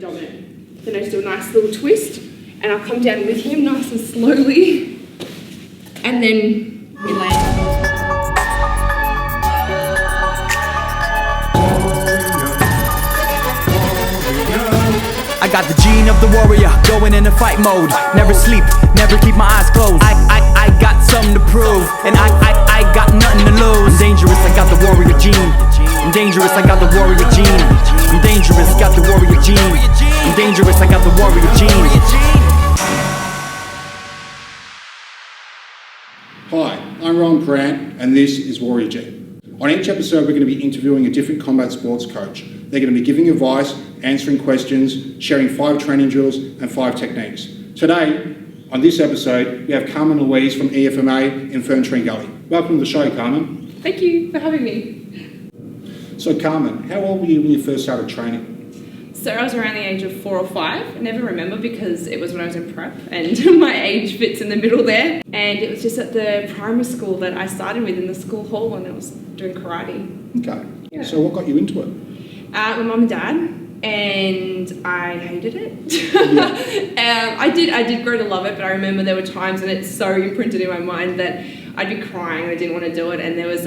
dominant. Then I just do a nice little twist, and I'll come down with him nice and slowly, and then we land. I got the gene of the warrior, going in a fight mode. Never sleep, never keep my eyes closed. I got something to prove, and I got nothing to lose. I'm dangerous, I got the warrior gene. I'm dangerous, I got the warrior gene. I'm dangerous, got the warrior gene. I'm dangerous, I got the warrior gene. Hi, I'm Rohan Parrant, and this is Warrior G. On each episode, we're going to be interviewing a different combat sports coach. They're going to be giving advice, answering questions, sharing 5 training drills and 5 techniques. Today, on this episode, we have Carmen Louise from EFMA in Ferntree Gully. Welcome to the show, Carmen. Thank you for having me. So, Carmen, how old were you when you first started training? So I was around the age of 4 or 5. I never remember because it was when I was in prep and my age fits in the middle there. And it was just at the primary school that I started with in the school hall when I was doing karate. Okay. Yeah. So what got you into it? My mum and dad, and I hated it. Yeah. I did grow to love it, but I remember there were times, and it's so imprinted in my mind, that I'd be crying and I didn't want to do it, and there was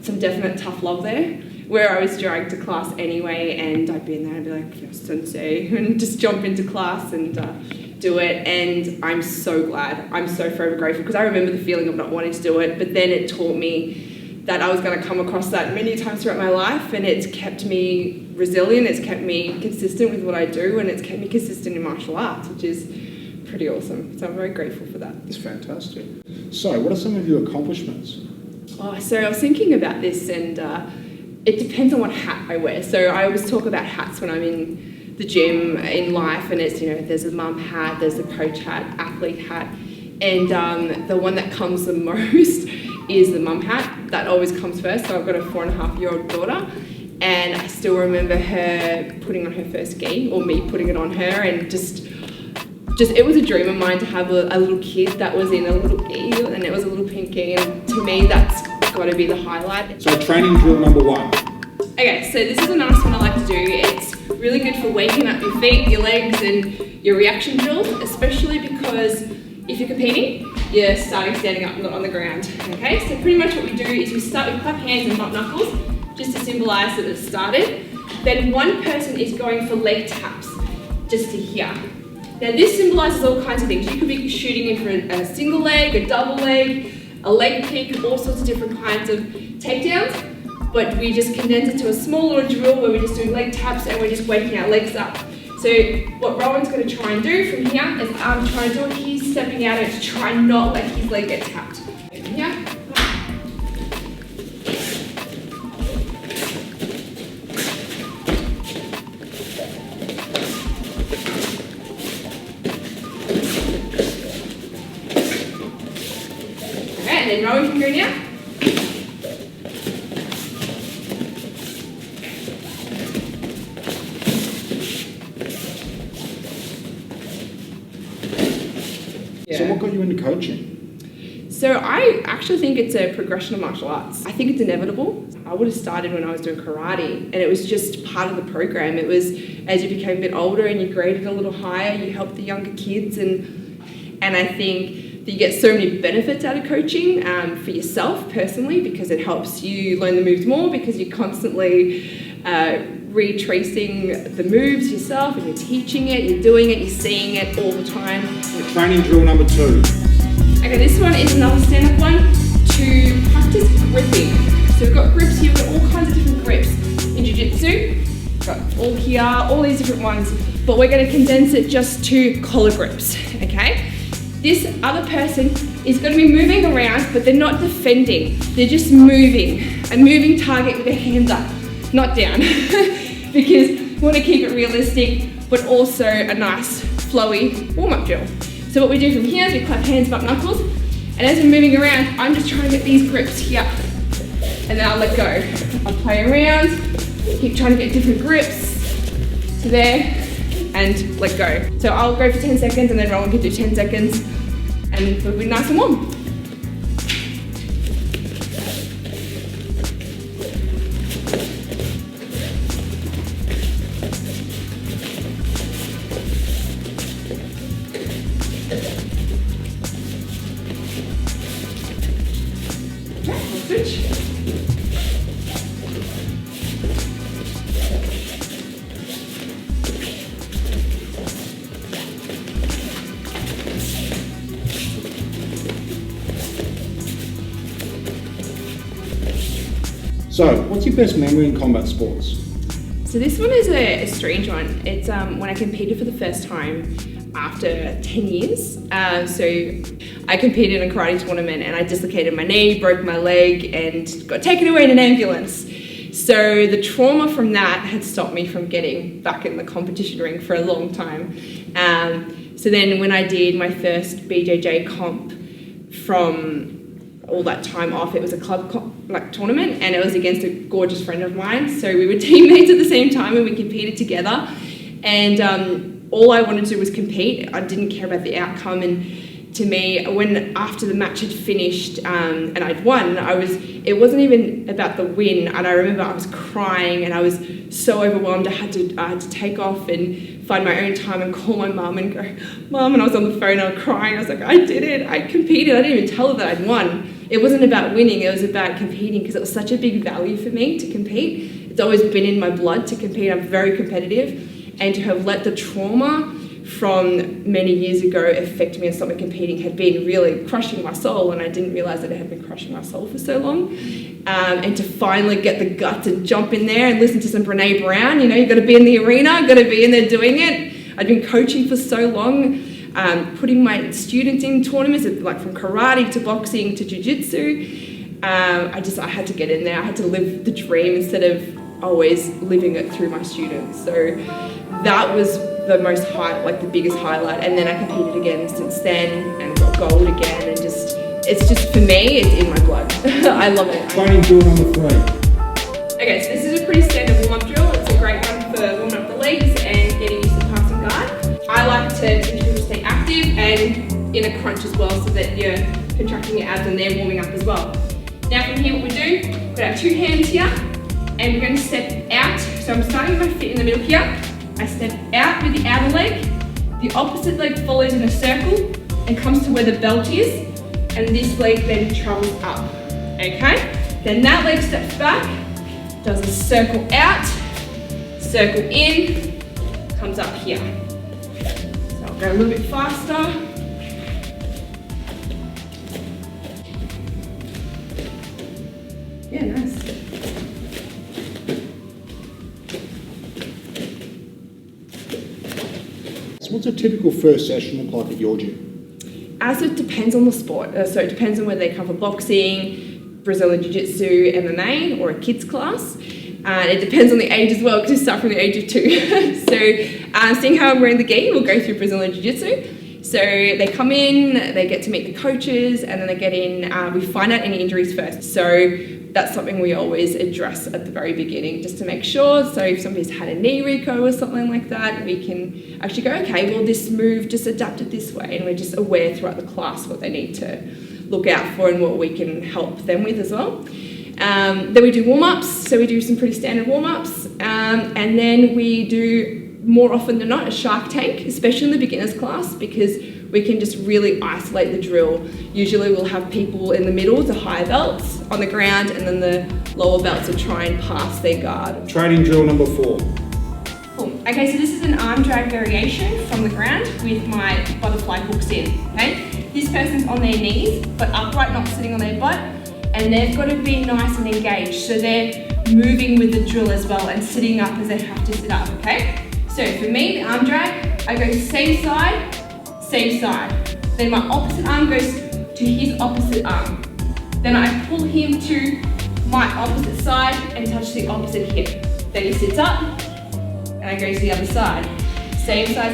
some definite tough love there, where I was dragged to class anyway, and I'd be in there and be like, yes, sensei, and just jump into class and do it. And I'm so glad, I'm so forever grateful, because I remember the feeling of not wanting to do it, but then it taught me that I was going to come across that many times throughout my life, and it's kept me resilient, it's kept me consistent with what I do, and it's kept me consistent in martial arts, which is pretty awesome. So I'm very grateful for that. It's fantastic. So what are some of your accomplishments? Oh, so I was thinking about this, and it depends on what hat I wear. So I always talk about hats when I'm in the gym in life, and it's, there's a mum hat, there's a coach hat, athlete hat, and the one that comes the most is the mum hat. That always comes first. So I've got a 4.5-year-old daughter, and I still remember her putting on her first gi, or me putting it on her, and just it was a dream of mine to have a little kid that was in a little gi, and it was a little pink gi, and to me that's got to be the highlight. So training drill number 1. Okay, so this is a nice one I like to do. It's really good for waking up your feet, your legs, and your reaction drills, especially because if you're competing, you're starting standing up, not on the ground. Okay, so pretty much what we do is we start with clap hands and not knuckles, just to symbolise that it's started. Then one person is going for leg taps, just to here. Now this symbolises all kinds of things. You could be shooting in for a single leg, a double leg, a leg kick, all sorts of different kinds of takedowns, but we just condense it to a small little drill where we're just doing leg taps and we're just waking our legs up. So what Rowan's going to try and do from here is I'm trying to do it, he's stepping out and to try and not let his leg get tapped. From here. Okay, and then Rowan can go now. So what got you into coaching? So I actually think it's a progression of martial arts. I think it's inevitable. I would have started when I was doing karate, and it was just part of the program. It was as you became a bit older and you graded a little higher, you helped the younger kids, and I think that you get so many benefits out of coaching for yourself personally, because it helps you learn the moves more, because you're constantly retracing the moves yourself, and you're teaching it, you're doing it, you're seeing it all the time. Training drill number 2. Okay, this one is another stand-up one to practice gripping. So we've got grips here, we've got all kinds of different grips. In Jiu-Jitsu, got all here, all these different ones, but we're going to condense it just to collar grips, okay? This other person is going to be moving around, but they're not defending, they're just moving. A moving target with their hands up, not down, because we want to keep it realistic, but also a nice flowy warm-up drill. So what we do from here is we clap hands, butt knuckles, and as we're moving around, I'm just trying to get these grips here, and then I'll let go. I'll play around, keep trying to get different grips to there, and let go. So I'll go for 10 seconds, and then Rowan can do 10 seconds, and we'll be nice and warm. So, what's your best memory in combat sports? So this one is a strange one. It's when I competed for the first time after 10 years. So I competed in a karate tournament and I dislocated my knee, broke my leg and got taken away in an ambulance. So the trauma from that had stopped me from getting back in the competition ring for a long time. So then when I did my first BJJ comp from all that time off, it was a club tournament and it was against a gorgeous friend of mine. So we were teammates at the same time and we competed together. And all I wanted to do was compete. I didn't care about the outcome. And to me, when after the match had finished and I'd won, it wasn't even about the win. And I remember I was crying and I was so overwhelmed. I had to take off and find my own time and call my mum and go, "Mum," and I was on the phone, I was crying. I was like, "I did it, I competed." I didn't even tell her that I'd won. It wasn't about winning, it was about competing because it was such a big value for me to compete. It's always been in my blood to compete. I'm very competitive. And to have let the trauma from many years ago affect me and stop me competing had been really crushing my soul, and I didn't realise that it had been crushing my soul for so long. And to finally get the gut to jump in there and listen to some Brene Brown, you've got to be in the arena, got to be in there doing it. I'd been coaching for so long, putting my students in tournaments, like from karate to boxing to jiu-jitsu. I had to get in there. I had to live the dream instead of always living it through my students. So that was the the biggest highlight. And then I competed again since then and got gold again. And it's just for me, it's in my blood. I love it. Training drill number 3. Okay, so this is a pretty standard warm-up drill. It's a great one for warming up the legs and getting used to pass and guard. I like to teach people to stay active and in a crunch as well, so that you're contracting your abs and they're warming up as well. Now from here, what we do, we've got our 2 hands here, and we're going to step out. So I'm starting with my feet in the middle here. I step out with the outer leg. The opposite leg follows in a circle and comes to where the belt is, and this leg then travels up. Okay? Then that leg steps back, does a circle out, circle in, comes up here. So I'll go a little bit faster. Yeah, nice. So what's a typical first session look like at your gym? As it depends on the sport. So it depends on whether they come for boxing, Brazilian Jiu-Jitsu, MMA, or a kids class. And it depends on the age as well, because you start from the age of 2. So seeing how I'm wearing the gi, we'll go through Brazilian Jiu-Jitsu. So they come in, they get to meet the coaches, and then they get in, we find out any injuries first. So that's something we always address at the very beginning, just to make sure. So if somebody's had a knee reco or something like that, we can actually go, okay, well, this move just adapted this way, and we're just aware throughout the class what they need to look out for and what we can help them with as well. Then we do warm-ups, so we do some pretty standard warm-ups, and then we do, more often than not, a shark tank, especially in the beginners class, because we can just really isolate the drill. Usually we'll have people in the middle, the higher belts, on the ground, and then the lower belts will try and pass their guard. Training drill number 4. Cool. Okay, so this is an arm drag variation from the ground with my butterfly hooks in, okay? This person's on their knees, but upright, not sitting on their butt, and they've got to be nice and engaged, so they're moving with the drill as well and sitting up as they have to sit up, okay? So for me, the arm drag, I go same side, same side. Then my opposite arm goes to his opposite arm. Then I pull him to my opposite side and touch the opposite hip. Then he sits up, and I go to the other side. Same side,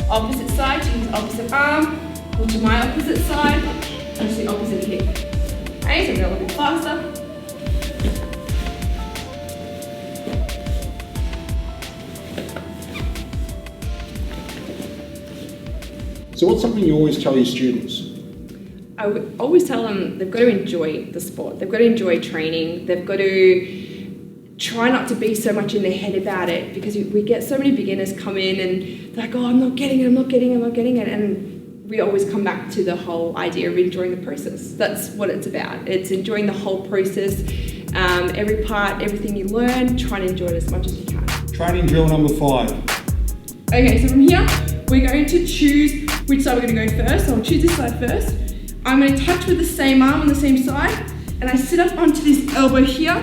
opposite side to his opposite arm, pull to my opposite side, touch the opposite hip. Okay, so I'm going a little bit faster. So what's something you always tell your students? I would always tell them they've got to enjoy the sport. They've got to enjoy training. They've got to try not to be so much in their head about it, because we get so many beginners come in and they're like, oh, I'm not getting it. And we always come back to the whole idea of enjoying the process. That's what it's about. It's enjoying the whole process, every part, everything you learn, try and enjoy it as much as you can. Training drill number 5. Okay, so from here, we're going to choose which side we're going to go first. So I'll choose this side first. I'm going to touch with the same arm on the same side, and I sit up onto this elbow here,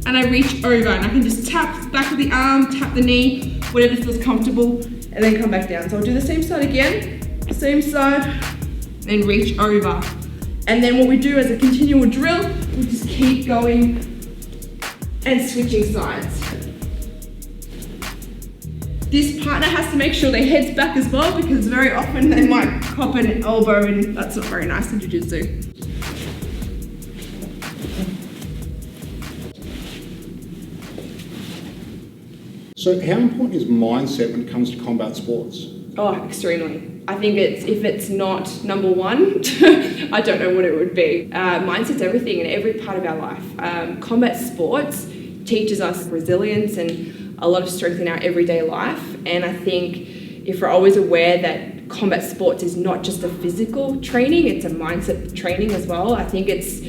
and I reach over, and I can just tap the back of the arm, tap the knee, whatever feels comfortable, and then come back down. So I'll do the same side again, same side, then reach over. And then what we do as a continual drill, we just keep going and switching sides. This partner has to make sure their head's back as well, because very often they might cop an elbow, and that's not very nice in jiu-jitsu. So how important is mindset when it comes to combat sports? Oh, extremely. I think if it's not number one, I don't know what it would be. Mindset's everything in every part of our life. Combat sports teaches us resilience and a lot of strength in our everyday life. And I think if we're always aware that combat sports is not just a physical training, it's a mindset training as well, I think it's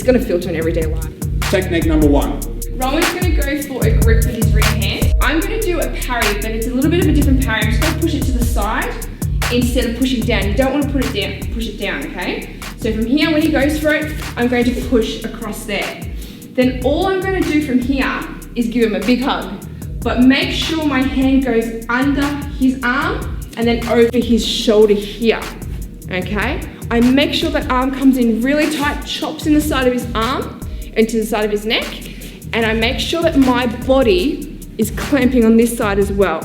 going to filter in everyday life. Technique number 1. Rowan's going to go for a grip with his rear hand. I'm going to do a parry, but it's a little bit of a different parry. I'm just going to push it to the side instead of pushing down. You don't want to push it down, okay? So from here, when he goes for it, I'm going to push across there. Then all I'm going to do from here is give him a big hug, but make sure my hand goes under his arm and then over his shoulder here, okay? I make sure that arm comes in really tight, chops in the side of his arm and to the side of his neck, and I make sure that my body is clamping on this side as well,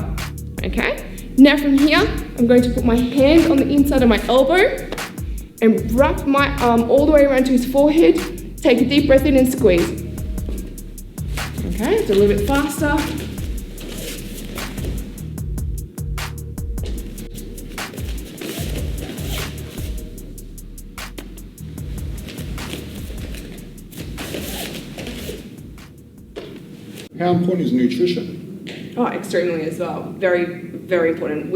okay? Now from here, I'm going to put my hand on the inside of my elbow and wrap my arm all the way around to his forehead. Take a deep breath in and squeeze. Okay, it's a little bit faster. How important is nutrition? Oh, extremely as well. Very, very important.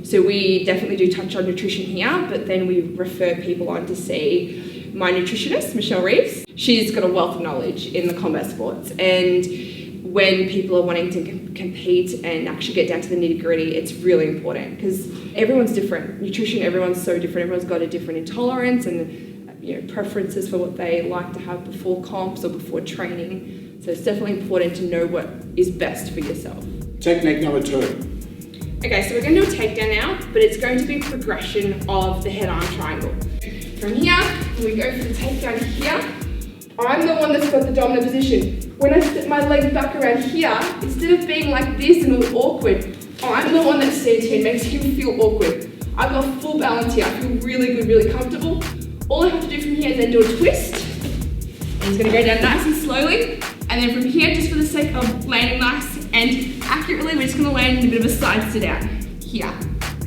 So we definitely do touch on nutrition here, but then we refer people on to see my nutritionist, Michelle Reeves. She's got a wealth of knowledge in the combat sports, and when people are wanting to compete and actually get down to the nitty-gritty, it's really important because everyone's different. Nutrition, everyone's so different. Everyone's got a different intolerance and preferences for what they like to have before comps or before training. So it's definitely important to know what is best for yourself. Technique number 2. Okay, so we're going to do a takedown now, but it's going to be a progression of the head-arm triangle. From here, when we go for the takedown here, I'm the one that's got the dominant position. When I step my leg back around here, instead of being like this and all awkward, I'm the one that stands here and makes him feel awkward. I've got full balance here. I feel really good, really comfortable. All I have to do from here is then do a twist. And he's going to go down nice and slowly. And then from here, just for the sake of landing nice and accurately, we're just going to land in a bit of a side sit out here.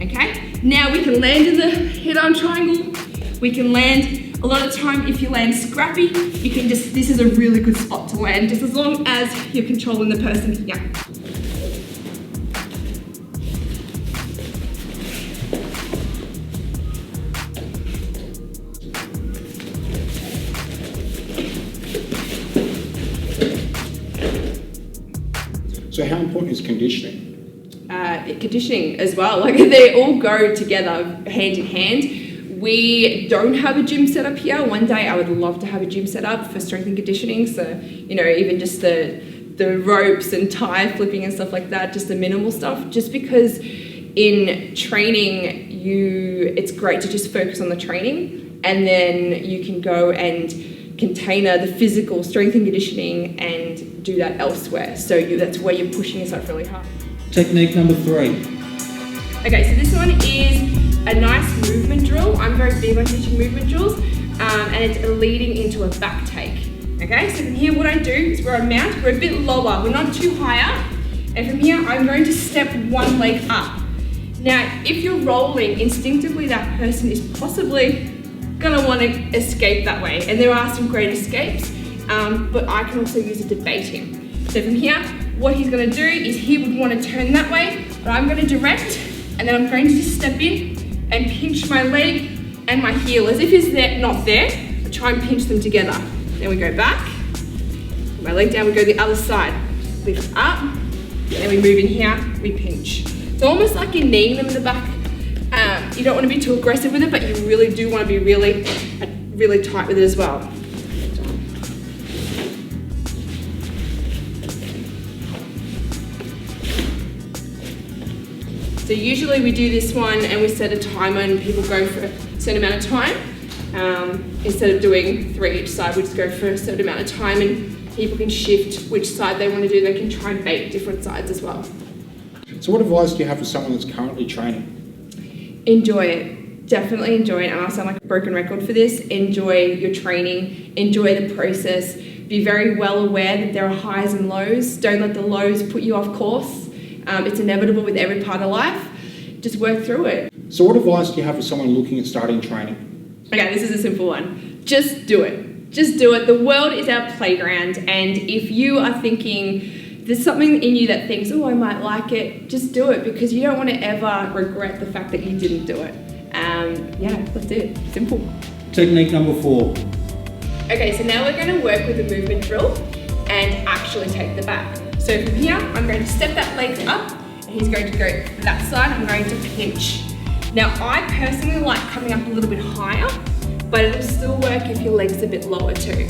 Okay? Now we can land in the head-arm triangle. We can land, a lot of time if you land scrappy, you can just, this is a really good spot to land, just as long as you're controlling the person here. So how important is conditioning? Conditioning as well, like they all go together hand in hand. We don't have a gym set up here. One day I would love to have a gym set up for strength and conditioning. So, even just the ropes and tie flipping and stuff like that, just the minimal stuff, just because in training it's great to just focus on the training, and then you can go and container the physical strength and conditioning and do that elsewhere. So that's where you're pushing yourself really hard. Technique number 3. Okay, so this one is a nice movement drill. I'm very big on teaching movement drills, and it's leading into a back take. Okay, so from here what I do is where I mount, we're a bit lower, we're not too high up, and from here I'm going to step one leg up. Now, if you're rolling, instinctively that person is possibly gonna want to escape that way, and there are some great escapes, but I can also use it to bait him. So from here, what he's going to do is he would want to turn that way, but I'm going to direct, and then I'm going to just step in and pinch my leg and my heel as if he's not there, but try and pinch them together. Then we go back, put my leg down, we go the other side, lift up, then we move in here, we pinch. It's almost like you're kneeing them in the back. You don't want to be too aggressive with it, but you really do want to be really tight with it as well. So usually we do this one and we set a timer and people go for a certain amount of time. Instead of doing 3 each side, we just go for a certain amount of time and people can shift which side they want to do. They can try and bait different sides as well. So what advice do you have for someone that's currently training? Enjoy it. Definitely enjoy it. And I'll sound like a broken record for this. Enjoy your training. Enjoy the process. Be very well aware that there are highs and lows. Don't let the lows put you off course. It's inevitable with every part of life. Just work through it. So what advice do you have for someone looking at starting training? Okay, this is a simple one. Just do it. Just do it. The world is our playground, and if you are thinking there's something in you that thinks, oh, I might like it, just do it, because you don't want to ever regret the fact that you didn't do it. Yeah, that's it. Simple. Technique number 4. Okay, so now we're going to work with the movement drill and actually take the back. So from here, I'm going to step that leg up, and he's going to go that side. I'm going to pinch. Now, I personally like coming up a little bit higher, but it'll still work if your leg's a bit lower too.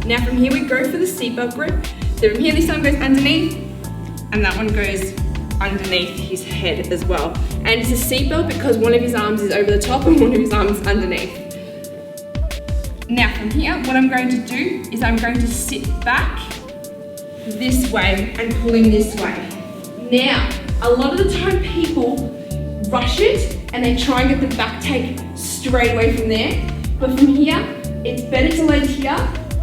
Now from here, we go for the seatbelt grip. So from here, this arm goes underneath, and that one goes underneath his head as well. And it's a seatbelt because one of his arms is over the top and one of his arms is underneath. Now from here, what I'm going to do is I'm going to sit back this way and pull him this way. Now, a lot of the time people rush it and then try and get the back take straight away from there. But from here, it's better to land here,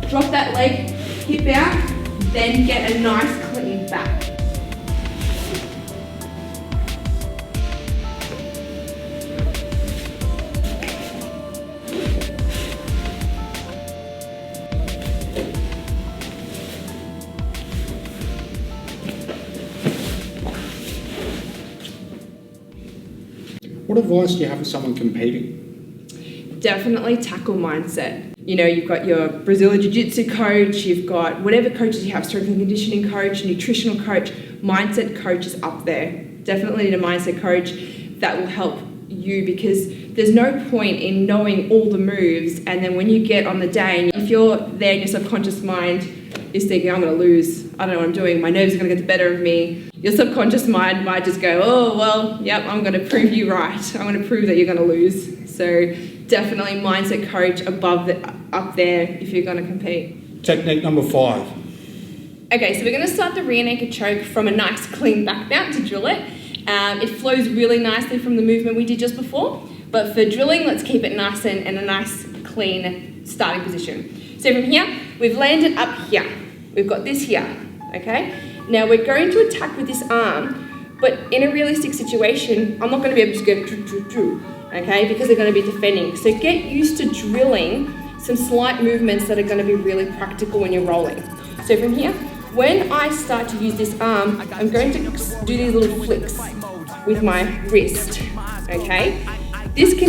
drop that leg, hip out, then get a nice clean back. What advice do you have for someone competing? Definitely tackle mindset. You know, you've got your Brazilian Jiu-Jitsu coach, you've got whatever coaches you have, strength and conditioning coach, nutritional coach, mindset coach is up there. Definitely need a mindset coach that will help you, because there's no point in knowing all the moves and then when you get on the day, and if you're there in your subconscious mind is thinking, I'm going to lose, I don't know what I'm doing, my nerves are going to get the better of me, your subconscious mind might just go, oh, well, yep, I'm going to prove you right. I'm going to prove that you're going to lose. So definitely mindset coach up there if you're going to compete. Technique number 5. Okay, so we're going to start the rear naked choke from a nice clean back mount to drill it. It flows really nicely from the movement we did just before, but for drilling, let's keep it nice and in a nice clean starting position. So from here, we've landed up here. We've got this here, okay? Now we're going to attack with this arm, but in a realistic situation, I'm not going to be able to go okay, because they're going to be defending. So get used to drilling some slight movements that are going to be really practical when you're rolling. So from here, when I start to use this arm, I'm going to do these little flicks with my wrist, okay? This can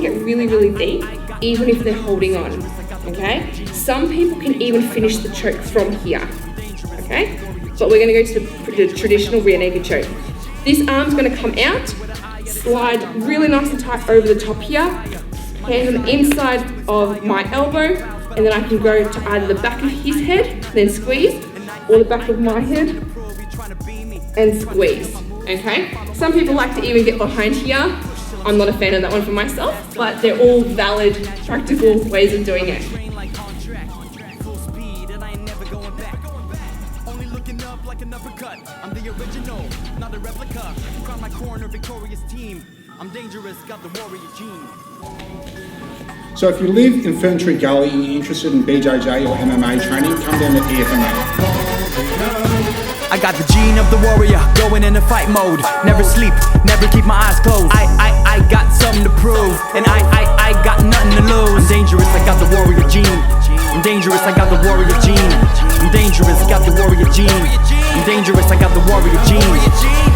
get really, really deep, even if they're holding on, okay? Some people can even finish the choke from here, okay? But we're going to go to the traditional rear naked choke. This arm's going to come out, slide really nice and tight over the top here, hand on the inside of my elbow, and then I can go to either the back of his head, then squeeze, or the back of my head, and squeeze, okay? Some people like to even get behind here. I'm not a fan of that one for myself, but they're all valid, practical ways of doing it. I'm the original, not a replica. Crown my corner, victorious team. I'm dangerous, got the warrior gene. So if you live in Ferntree Gully and you're interested in BJJ or MMA training, come down to EFMA. I got the gene of the warrior, going in a fight mode. Never sleep, never keep my eyes closed. I got something to prove, and I got nothing to lose. I'm dangerous, I got the warrior gene. I'm dangerous, I got the warrior gene. I'm dangerous, got the warrior gene. I'm dangerous, I got the warrior gene.